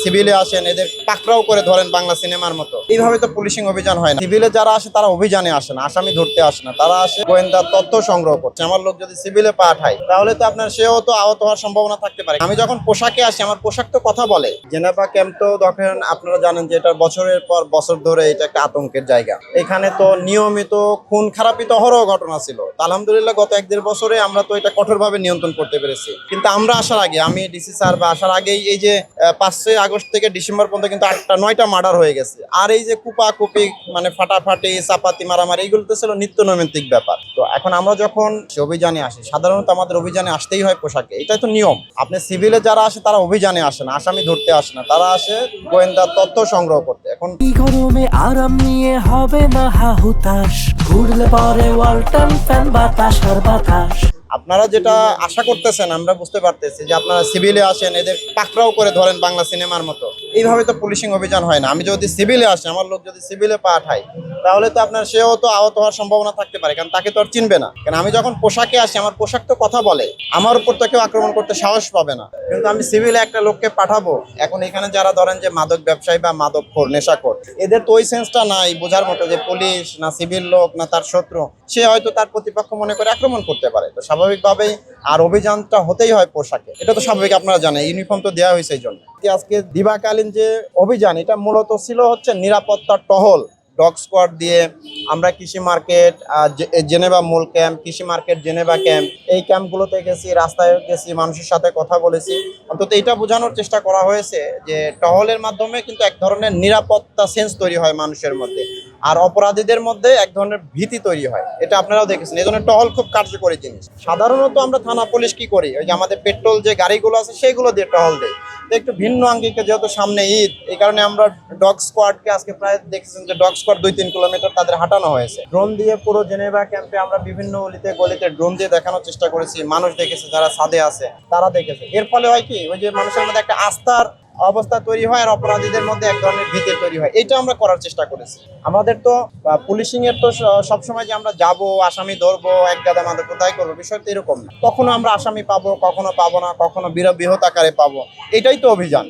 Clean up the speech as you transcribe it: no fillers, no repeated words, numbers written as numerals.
সিভিলে আসেন এদের পাকড়াও করে ধরেন বাংলা সিনেমার মতো। এইভাবে তো পুলিশিং অভিযান হয় না। সিভিলে যারা আসে তারা অভিযানে আসে না, আসামি ধরতে আসে না, তারা আসে গোয়েন্দা তথ্য সংগ্রহ করছে। আমার লোক যদি সিভিলে পাঠায় তাহলে তো আপনার সেও তো আহত হওয়ার সম্ভাবনা থাকতে পারে। আমি যখন পোশাকে আসি আমার পোশাক তো কথা বলে। জেনেভা ক্যাম্প তো দেখেন আপনারা জানেন যে এটা বছরের পর বছর ধরে এটা একটা আতঙ্কের জায়গা। এখানে তো নিয়মিত খুন খারাপি তো অহরহ ঘটনা ছিল। আলহামদুলিল্লাহ গত 1-1.5 বছরে আমরা তো এটা কঠোরভাবে নিয়ন্ত্রণ করতে পেরেছি। কিন্তু আমরা আসার আগে, আমি ডিসি স্যার বা আসার আগেই এই যে 5 আগস্ট থেকে ডিসেম্বর পর্যন্ত কিন্তু 8টা-9টা মার্ডার হয়ে গেছে। আর এই যে কুপাকুপি মানে ফাটাফাটি চাপাতি মারামারি এগুলো তো ছিল নিত্য নৈমিত্তিক ব্যাপার। তো এখন আমরা যখন অভিযানে আসি সাধারণত আমাদের অভিযানে আসতেই হয় পোশাকে, এটাই তো নিয়ম। আপনি সিভিলে যারা আসে তারা অভিযানে আসে না, আসামি ধরতে আসে না, তারা আসে গোয়েন্দা তথ্য সংগ্রহ করতে। এখন গরমে আরাম নিয়ে হবে না হাহুতাশ, ঘুরলে পরে ওয়ালটন ফ্যান বাতাস আর বাতাস। আপনারা যেটা আশা করতেছেন আমরা বুঝতে পারতেছি যে আপনারা সিভিলে আসেন এদের পাকড়াও করে ধরেন বাংলা সিনেমার মতো। এইভাবে তো পুলিশিং অভিযান হয় না। আমি যদি সিভিলে আসি, আমার লোক যদি সিভিলে পাঠাই তাহলে তো আপনার সেও তো আহত হওয়ার সম্ভাবনা থাকতে পারে, কারণ তাকে তো আর চিনবে না। কারণ আমি যখন পোশাকে আসি আমার পোশাক তো কথা বলে, আমার উপর তো কেউ আক্রমণ করতে সাহস পাবে না। কিন্তু আমি সিভিলে একটা লোককে পাঠাবো, এখন এখানে যারা ধরেন যে মাদক ব্যবসায়ী বা মাদকখোর নেশাখোর এদের তো ওই সেন্সটা নাই বোঝার মতো যে পুলিশ না সিভিল লোক না তার শত্রু। সে হয়তো তার প্রতিপক্ষ মনে করে আক্রমণ করতে পারে। তো স্বাভাবিকভাবেই আর অভিযানটা হতেই হয় পোশাকে, এটা তো স্বাভাবিক। আপনারা জানেন ইউনিফর্ম তো দেওয়া হয়েছে এই জন্য। আজকে দিবাকালীন যে অভিযান এটা মূলত ছিল হচ্ছে নিরাপত্তা টহল। ডগ স্কোয়াড দিয়ে আমরা কৃষি মার্কেট, জেনেভা মূল ক্যাম্প, কৃষি মার্কেট, জেনেভা ক্যাম্প, এই ক্যাম্পগুলোতে গেছি, রাস্তায় গেছি, মানুষের সাথে কথা বলেছি। অন্তত এটা বোঝানোর চেষ্টা করা হয়েছে যে টহলের মাধ্যমে কিন্তু এক ধরনের নিরাপত্তা সেন্স তৈরি হয় মানুষের মধ্যে, আর অপরাধীদের মধ্যে এক ধরনের ভীতি তৈরি হয়। এটা আপনারাও দেখেছেন, এই জন্য টহল খুব কার্যকরী জিনিস। সাধারণত আমরা থানা পুলিশ কি করি, ওই যে আমাদের পেট্রোল যে গাড়িগুলো আছে সেগুলো দিয়ে টহল দেয়। একটু ভিন্ন আঙ্গিকে, যেহেতু সামনে ঈদ, এই কারণে আমরা ডগ স্কোয়াডকে আজকে প্রায় দেখেছেন যে ডগ স্কোয়াড 2-3 কিলোমিটার তাদের হাঁটানো হয়েছে। ড্রোন দিয়ে পুরো জেনেভা ক্যাম্পে আমরা বিভিন্ন অলিতে গলিতে ড্রোন দিয়ে দেখানোর চেষ্টা করেছি। মানুষ দেখেছে, যারা ছাদে আছে তারা দেখেছে। এর ফলে হয় কি, ওই যে মানুষের মধ্যে একটা আস্থার অবস্থা তৈরি হয় আর অপরাধীদের মধ্যে এক ধরনের ভীতি তৈরি হয়। এটা আমরা করার চেষ্টা করেছি। আমাদের তো পুলিশিং এর তো সবসময় যে আমরা যাব আসামি ধরবো এক গাদা মাদক কোথায় করবো বিষয় তো এরকম না। কখনো আমরা আসামি পাবো, কখনো পাবো না, কখনো বৃহৎ আকারে পাবো। এটাই তো অভিযান।